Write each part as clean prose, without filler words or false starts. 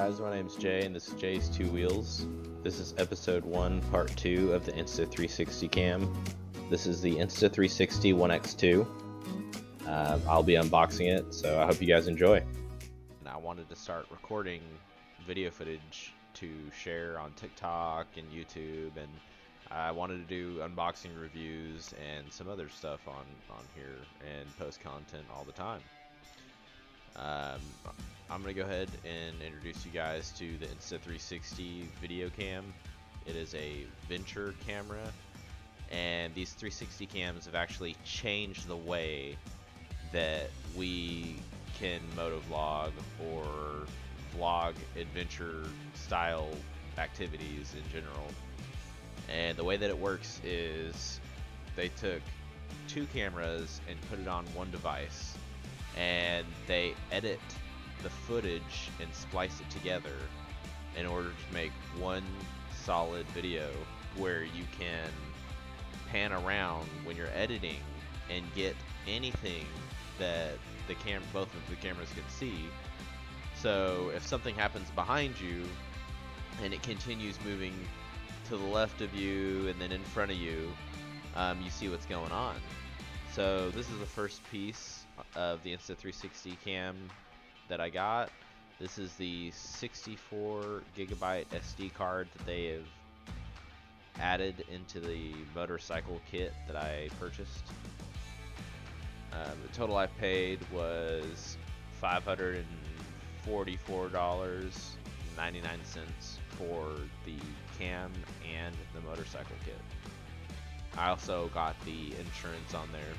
guys, my name's Jay, and this is Jay's Two Wheels. This is episode 1, part 2 of the Insta360 cam. This is the Insta360 One X2. I'll be unboxing it, so I hope you guys enjoy. And I wanted to start recording video footage to share on TikTok and YouTube, and I wanted to do unboxing reviews and some other stuff on here and post content all the time. I'm going to go ahead and introduce you guys to the Insta360 video cam. It is a venture camera, and these 360 cams have actually changed the way that we can motovlog or vlog adventure style activities in general. And the way that it works is they took two cameras and put it on one device, and they edit the footage and splice it together in order to make one solid video where you can pan around when you're editing and get anything that both of the cameras can see. So if something happens behind you and it continues moving to the left of you and then in front of you, you see what's going on. So this is the first piece of the Insta360 cam that I got. This is the 64 gigabyte SD card that they have added into the motorcycle kit that I purchased. The total I paid was $544.99 for the cam and the motorcycle kit. I also got the insurance on there.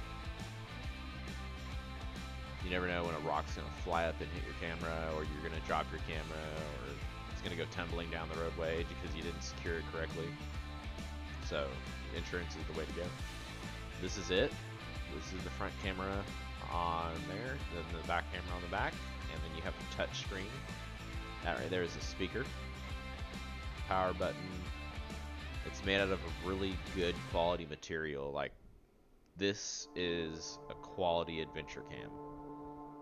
You never know when a rock's going to fly up and hit your camera, or you're going to drop your camera, or it's going to go tumbling down the roadway because you didn't secure it correctly. So insurance is the way to go. This is it. This is the front camera on there, then the back camera on the back, and then you have a touch screen. That right there is a speaker, power button. It's made out of a really good quality material. Like, this is a quality adventure cam,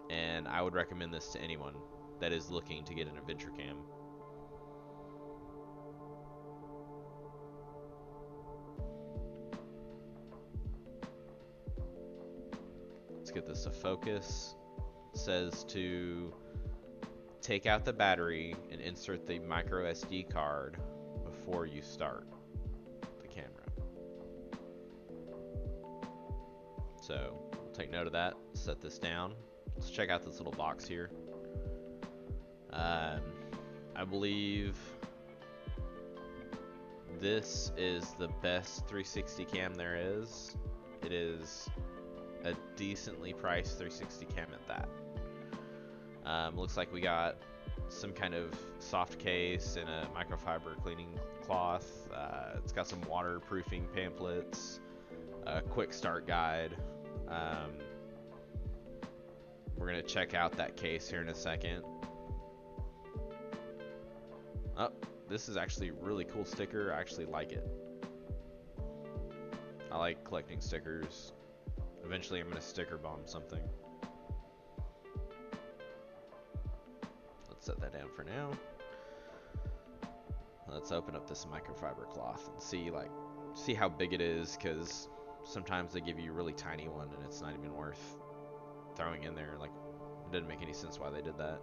and I would recommend this to anyone that is looking to get an adventure cam. Let's get this to focus. It says to take out the battery and insert the micro SD card before you start the camera. So we'll take note of that, set this down. Let's check out this little box here. I believe this is the best 360 cam there is. It is a decently priced 360 cam at that. Looks like we got some kind of soft case and a microfiber cleaning cloth. It's got some waterproofing pamphlets, a quick start guide. We're gonna check out that case here in a second. Oh, this is actually a really cool sticker. I actually like it. I like collecting stickers. Eventually I'm gonna sticker bomb something. Let's set that down for now. Let's open up this microfiber cloth and see how big it is, because sometimes they give you a really tiny one and it's not even worth throwing in there. Like, it doesn't make any sense why they did that.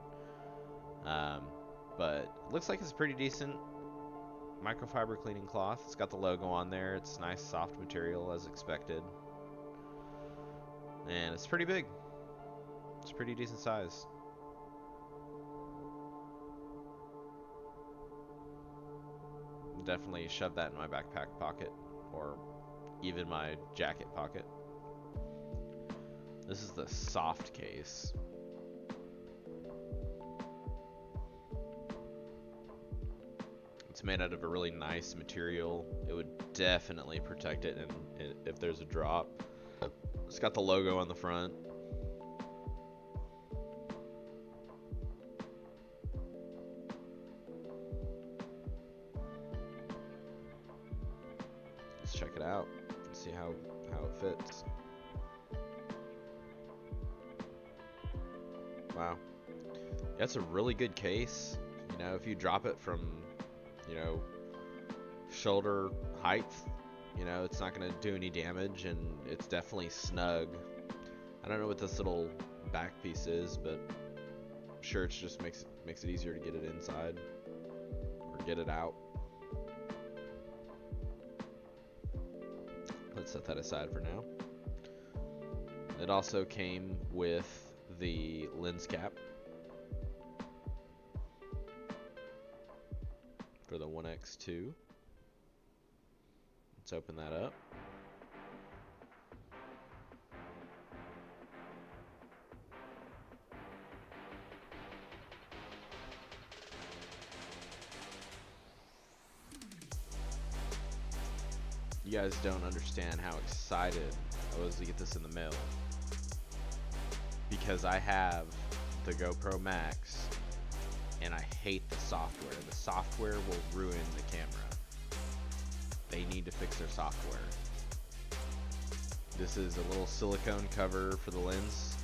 But it looks like it's pretty decent microfiber cleaning cloth. It's got the logo on there. It's nice soft material as expected, and it's pretty big. It's pretty decent size. Definitely shove that in my backpack pocket, or even my jacket pocket. This is the soft case. It's made out of a really nice material. It would definitely protect it if there's a drop. It's got the logo on the front. Let's check it out and see how it fits. Wow. That's a really good case. know, if you drop it from, you know, shoulder height, you know, it's not going to do any damage, and it's definitely snug. I don't know what this little back piece is, but I'm sure it just makes it easier to get it inside or get it out. Let's set that aside for now. It also came with the lens cap for the One X2. Let's open that up. You guys don't understand how excited I was to get this in the mail, because I have the GoPro Max and I hate the software. The software will ruin the camera. They need to fix their software. This is a little silicone cover for the lens.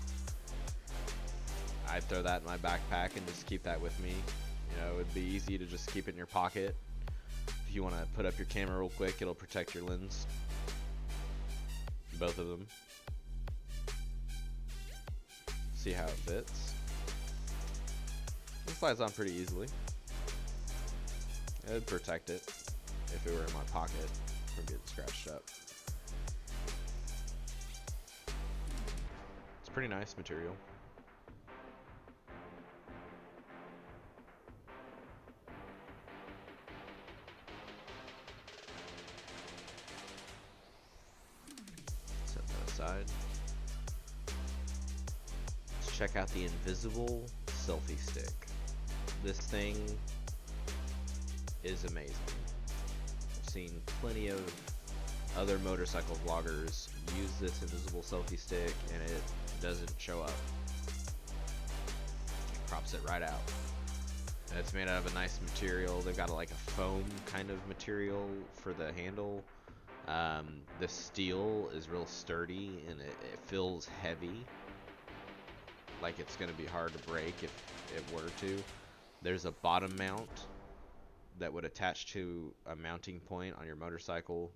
I throw that in my backpack and just keep that with me. You know, it'd be easy to just keep it in your pocket. If you want to put up your camera real quick, it'll protect your lens. Both of them. See how it fits. It slides on pretty easily. It would protect it if it were in my pocket from getting scratched up. It's pretty nice material. Set that aside. Let's check out the invisible selfie stick. This thing is amazing. I've seen plenty of other motorcycle vloggers use this invisible selfie stick and it doesn't show up. It crops it right out. And it's made out of a nice material. They've got like a foam kind of material for the handle. The steel is real sturdy and it feels heavy. Like it's going to be hard to break if it were to. There's a bottom mount that would attach to a mounting point on your motorcycle,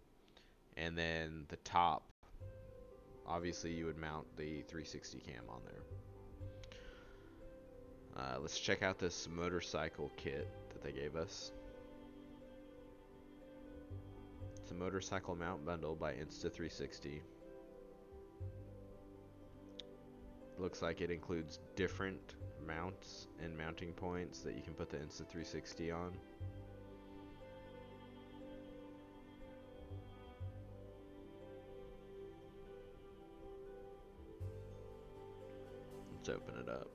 and then the top, obviously you would mount the 360 cam on there. Let's check out this motorcycle kit that they gave us. It's a motorcycle mount bundle by Insta360. Looks like it includes different mounts and mounting points that you can put the Insta360 on. Let's open it up.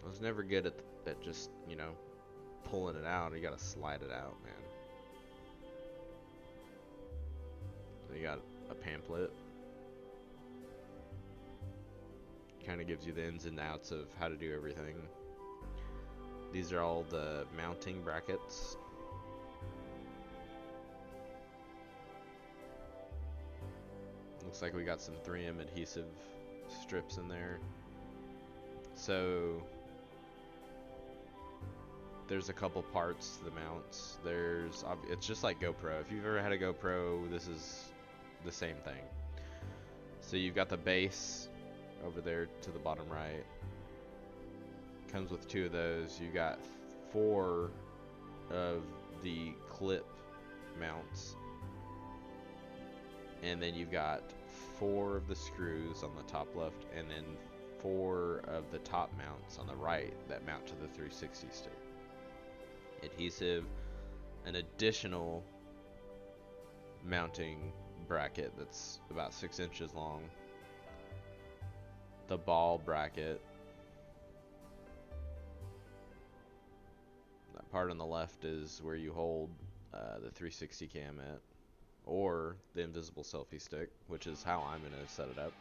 I was never good at just, you know, pulling it out. You gotta slide it out, man. So you got a pamphlet. Kind of gives you the ins and outs of how to do everything. These are all the mounting brackets. Looks like we got some 3M adhesive strips in there. So there's a couple parts to the mounts. It's just like GoPro. If you've ever had a GoPro, this is the same thing. So you've got the base over there to the bottom right. Comes with 2 of those. You got 4 of the clip mounts, and then you've got 4 of the screws on the top left, and then 4 of the top mounts on the right that mount to the 360 stick. Adhesive, an additional mounting bracket that's about 6 inches long, the ball bracket. That part on the left is where you hold the 360 cam at, or the invisible selfie stick, which is how I'm going to set it up.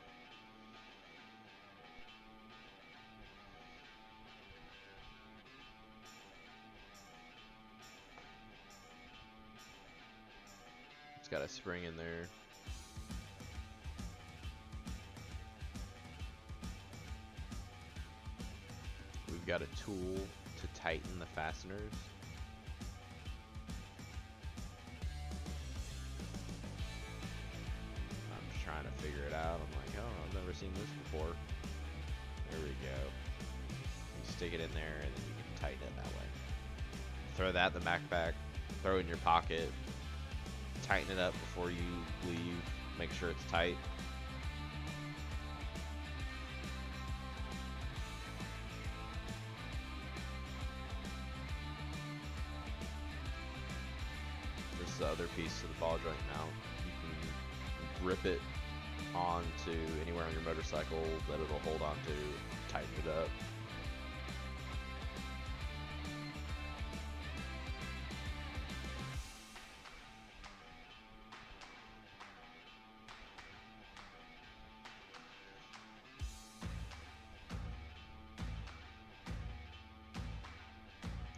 got a spring in there. We've got a tool to tighten the fasteners. I'm just trying to figure it out. I'm like, oh, I've never seen this before. There we go. You stick it in there and then you can tighten it that way. Throw that in the backpack, throw it in your pocket, tighten it up before you leave, make sure it's tight. This is the other piece of the ball joint mount. You can grip it onto anywhere on your motorcycle that it'll hold on to, tighten it up.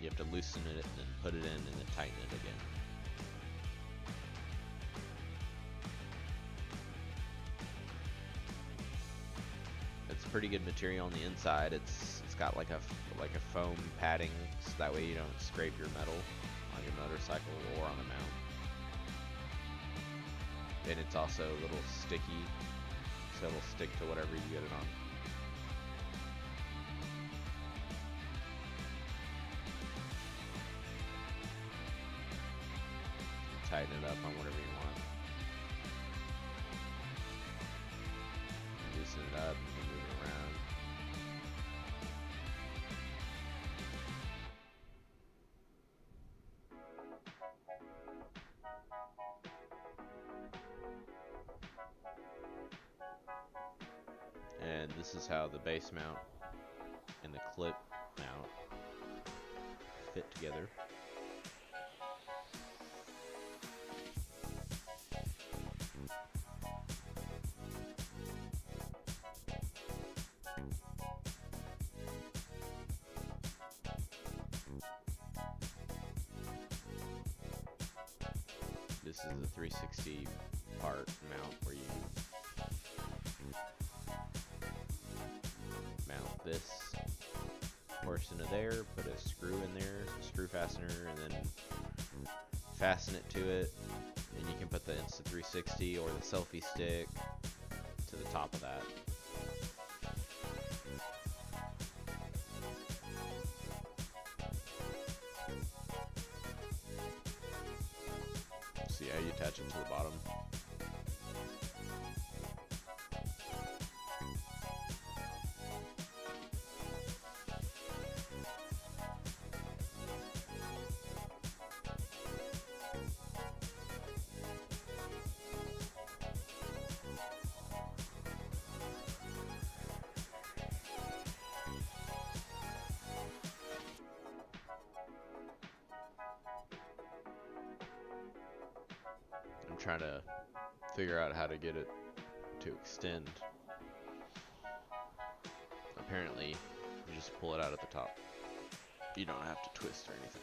You have to loosen it and then put it in and then tighten it again. It's pretty good material on the inside. It's got like a foam padding, so that way you don't scrape your metal on your motorcycle or on the mount. And it's also a little sticky, so it'll stick to whatever you get it on. Tighten it up on whatever you want. Loosen it up and move it around. And this is how the base mount and the clip mount fit together. This is the 360 part mount where you mount this portion of there, put a screw in there, screw fastener, and then fasten it to it. And you can put the Insta360 or the selfie stick to the top of that. See how you attach it to the bottom. I'm trying to figure out how to get it to extend. Apparently, you just pull it out at the top. You don't have to twist or anything.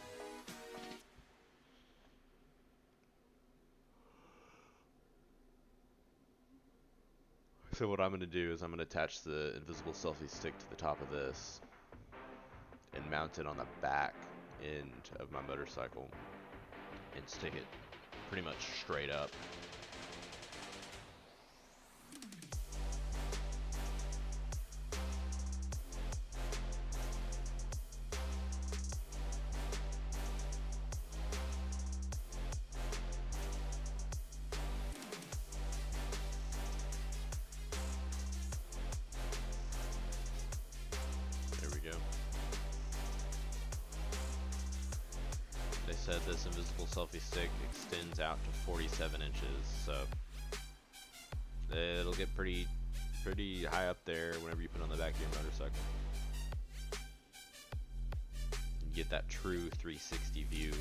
So what I'm going to do is I'm going to attach the invisible selfie stick to the top of this and mount it on the back end of my motorcycle and stick it pretty much straight up. There we go. They said this invisible selfie stick extends out to 47 inches, so it'll get pretty high up there whenever you put it on the back of your motorcycle. You get that true 360 view,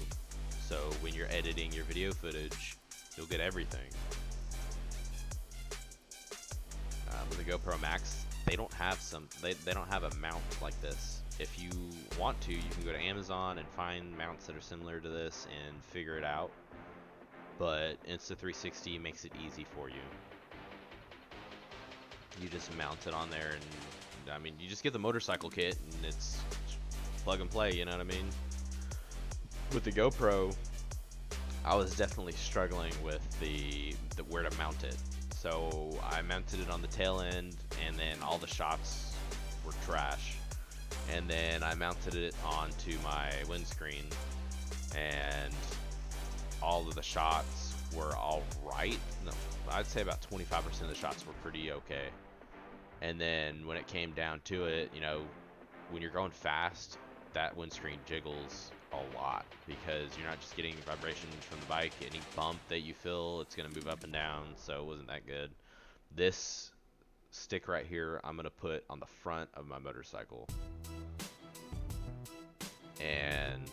so when you're editing your video footage, you'll get everything. With the GoPro Max, they don't have they don't have a mount like this. If you want to, you can go to Amazon and find mounts that are similar to this and figure it out. but Insta360 makes it easy for you. You just mount it on there, and I mean, you just get the motorcycle kit, and it's plug and play, you know what I mean? With the GoPro, I was definitely struggling with the where to mount it. So I mounted it on the tail end, and then all the shots were trash. And then I mounted it onto my windscreen, and all of the shots were all right. No, I'd say about 25% of the shots were pretty okay. And then when it came down to it, you know, when you're going fast, that windscreen jiggles a lot because you're not just getting vibrations from the bike. Any bump that you feel, it's gonna move up and down, so it wasn't that good. This stick right here, I'm gonna put on the front of my motorcycle, and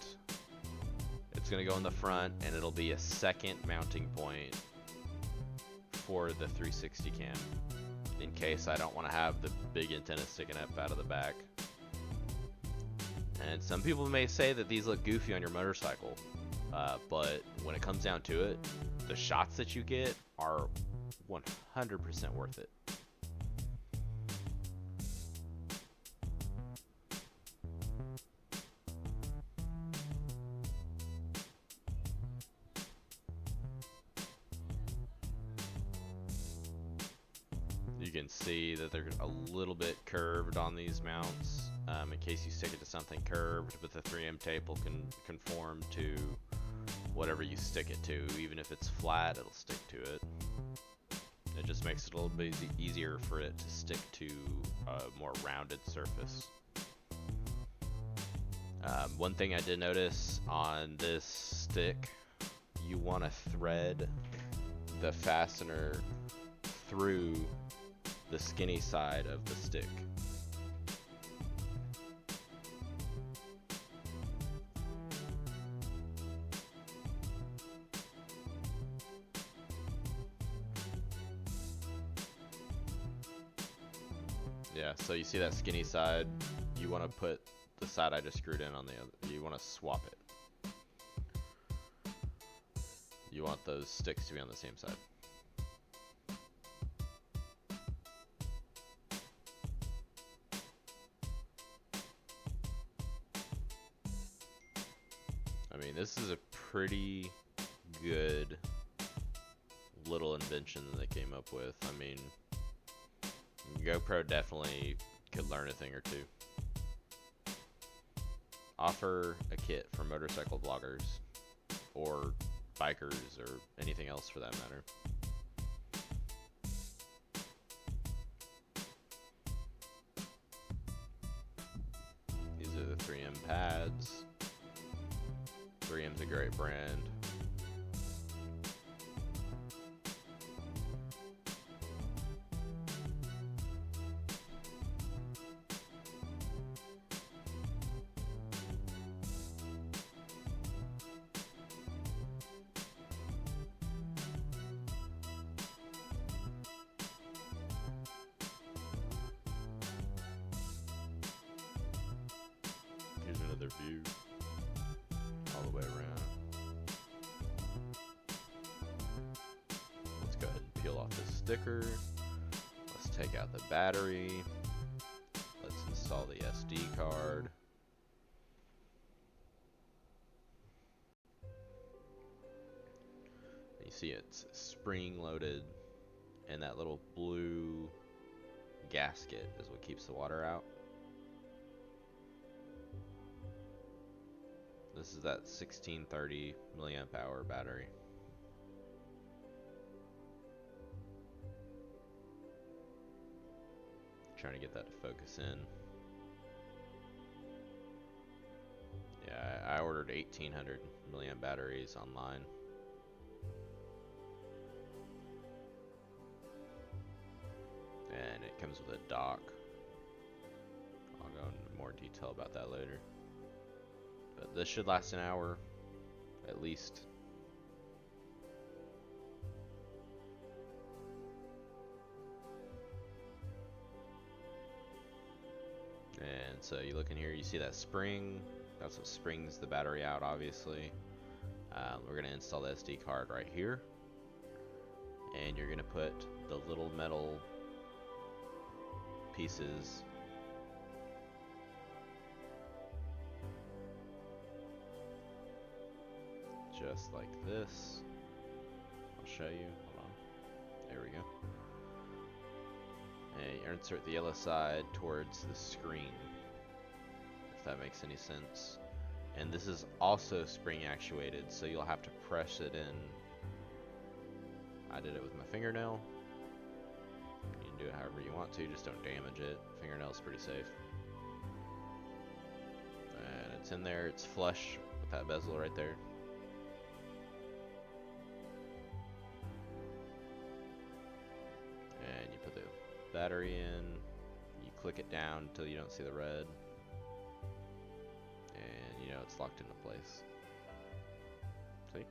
it's gonna go in the front, and it'll be a second mounting point for the 360 cam in case I don't want to have the big antenna sticking up out of the back. And some people may say that these look goofy on your motorcycle, but when it comes down to it, the shots that you get are 100% worth it. You can see that they're a little bit curved on these mounts, in case you stick it to something curved, but the 3M tape will conform to whatever you stick it to. Even if it's flat, it'll stick to it. It just makes it a little bit easier for it to stick to a more rounded surface. One thing I did notice on this stick, you want to thread the fastener through the skinny side of the stick. Yeah, so you see that skinny side, you want to put the side I just screwed in on the other, you want to swap it. You want those sticks to be on the same side. I mean, this is a pretty good little invention that they came up with. I mean, GoPro definitely could learn a thing or two. Offer a kit for motorcycle bloggers or bikers or anything else for that matter. These are the 3M pads. 3M's a great brand. Here's another view all the way around. Let's go ahead and peel off this sticker. Let's take out the battery. Let's install the SD card. You see it's spring loaded, and that little blue gasket is what keeps the water out. This is that 1630 milliamp hour battery. Trying to get that to focus in. Yeah, I ordered 1800 milliamp batteries online. And it comes with a dock. I'll go into more detail about that later. But this should last an hour, at least. And so you look in here, you see that spring. That's what springs the battery out, obviously. We're going to install the SD card right here, and you're going to put the little metal pieces just like this. I'll show you. Hold on. There we go. And you insert the yellow side towards the screen, if that makes any sense. And this is also spring actuated, so you'll have to press it in. I did it with my fingernail. You can do it however you want to, just don't damage it. Fingernail's pretty safe. And it's in there, it's flush with that bezel right there. And you put the battery in, you click it down until you don't see the red. And you know it's locked into place. See?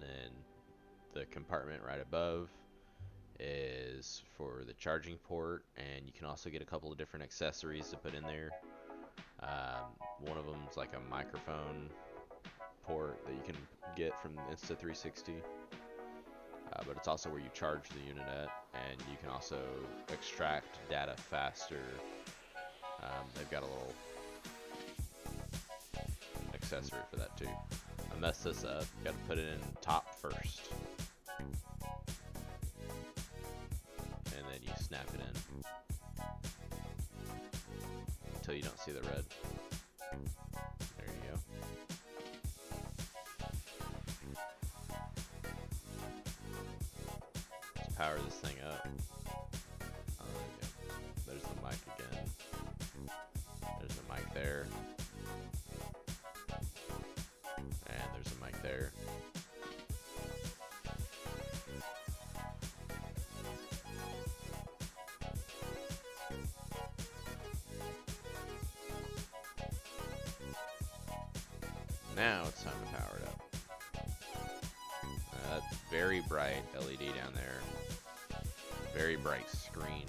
Then the compartment right above is for the charging port, and you can also get a couple of different accessories to put in there. One of them is like a microphone port that you can get from Insta360, but it's also where you charge the unit at, and you can also extract data faster. They've got a little accessory for that too. I messed this up. Got to put it in top first, and then you snap it in until you don't see the red. There you go. Let's power this thing up. Yeah. There's the mic again. There's the mic there. And there's a mic there. Now it's time to power it up. That very bright LED down there. Very bright screen.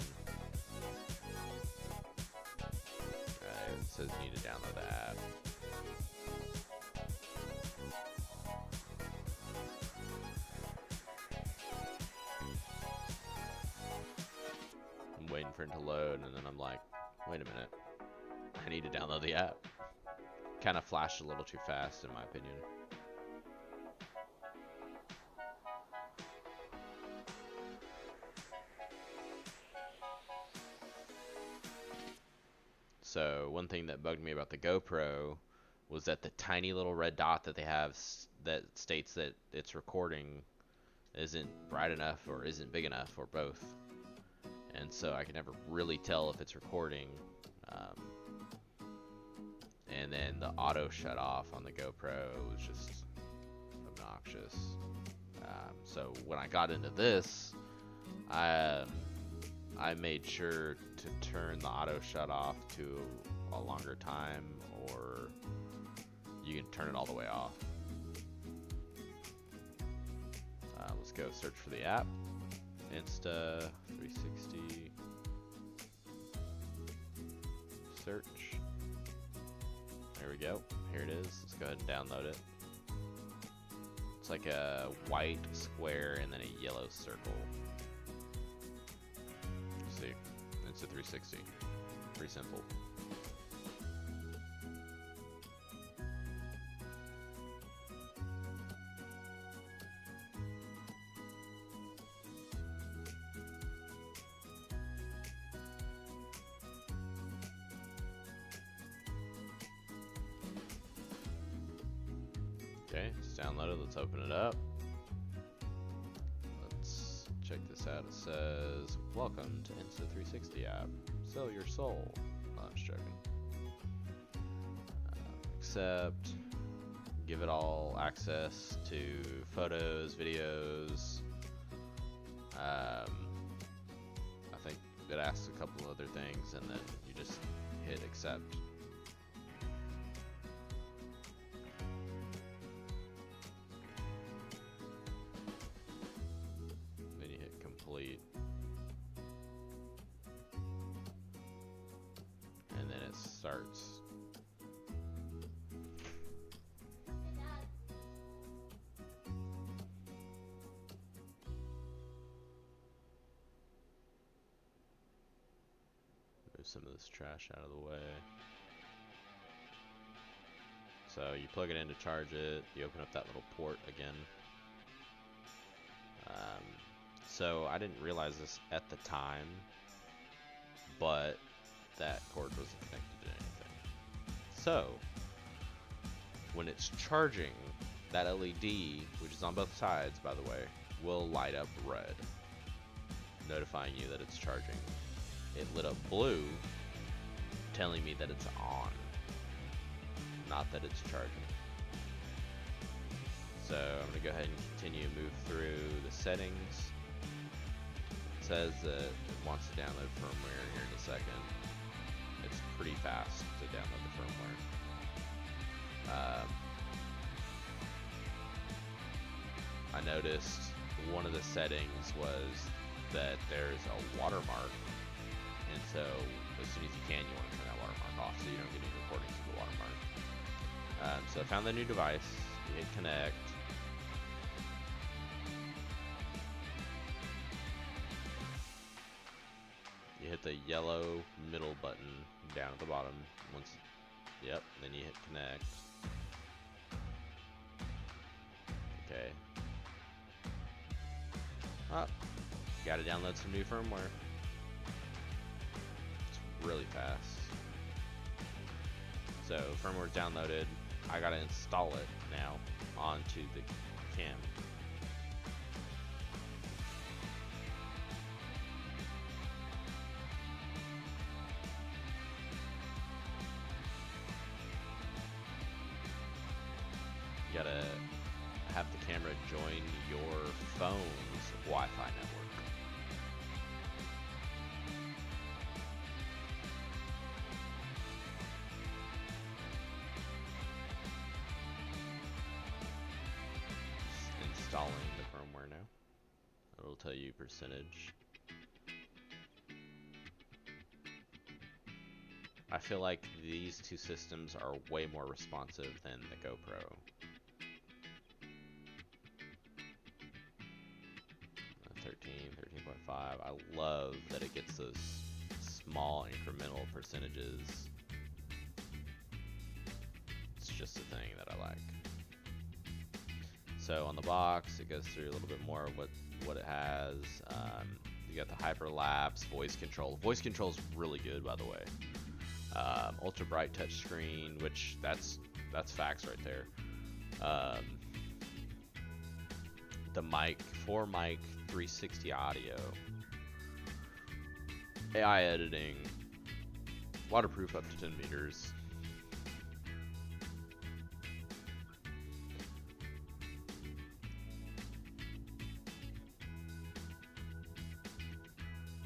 It says you need to download the app. I'm waiting for it to load, and then I'm like, wait a minute. I need to download the app. Kind of flashed a little too fast, in my opinion. So one thing that bugged me about the GoPro was that the tiny little red dot that they have that states that it's recording isn't bright enough or isn't big enough or both. And so I can never really tell if it's recording. And then the auto shut off on the GoPro was just obnoxious. So when I got into this, I made sure to turn the auto shut off to a longer time, or you can turn it all the way off. Let's go search for the app. Insta360 search. There we go. Here it is. Let's go ahead and download it. It's like a white square and then a yellow circle. See, Insta360. Pretty simple. Okay, it's downloaded. Let's open it up. Let's check this out. It says, welcome to Insta360 app. Sell your soul. No, I'm just joking. Accept. Give it all access to photos, videos. I think it asks a couple other things, and then you just hit accept. Then you hit complete. And then it starts move some of this trash out of the way. So you plug it in to charge it, you open up that little port again. So I didn't realize this at the time, but that cord wasn't connected to anything. So when it's charging, that LED, which is on both sides by the way, will light up red, notifying you that it's charging. It lit up blue, telling me that it's on, not that it's charging. So I'm going to go ahead and continue to move through the settings. It says that it wants to download firmware here in a second. It's pretty fast to download the firmware. I noticed one of the settings was that there's a watermark, and so as soon as you can, you want to turn that watermark off so you don't get any recordings of the watermark. So I found the new device, you hit connect. You hit the yellow middle button down at the bottom. Yep, then you hit connect. Okay. Oh, gotta download some new firmware. It's really fast. So firmware's downloaded. I gotta install it now onto the cam. You gotta have the camera join your phone's Wi-Fi network. Just installing the firmware now. It'll tell you percentage. I feel like these two systems are way more responsive than the GoPro. 13.5. I love that it gets those small incremental percentages. It's just a thing that I like. So on the box, it goes through a little bit more of what it has. You got the hyperlapse, voice control. Voice control is really good, by the way. Ultra bright touch screen, which that's facts right there. The mic, 4-mic 360 audio, AI editing, waterproof up to 10 meters.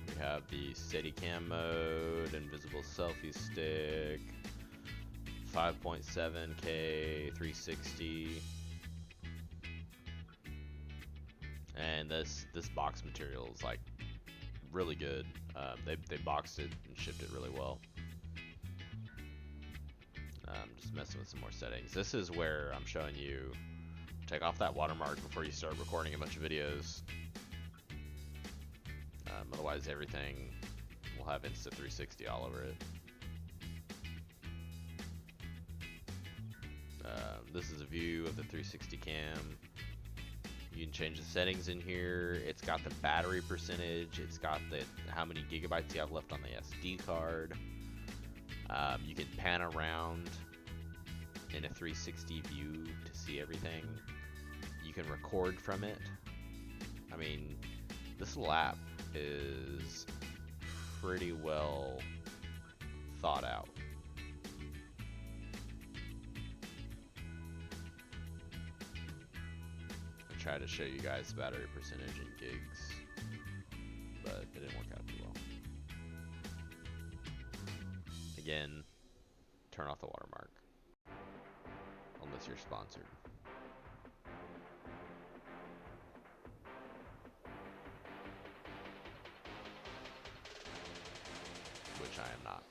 We have the Steadicam mode, invisible selfie stick, 5.7K 360. And this box material is like really good. They boxed it and shipped it really well. Just messing with some more settings. This is where I'm showing you take off that watermark before you start recording a bunch of videos. Otherwise everything will have Insta360 all over it. This is a view of the 360 cam. You can change the settings in here. It's got the battery percentage. It's got the how many gigabytes you have left on the SD card. You can pan around in a 360 view to see everything. You can record from it. I mean, this little app is pretty well thought out. Try to show you guys battery percentage in gigs, but it didn't work out too well. Again, turn off the watermark unless you're sponsored. Which I am not.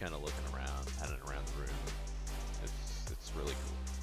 kind of looking around, panning around the room. It's really cool.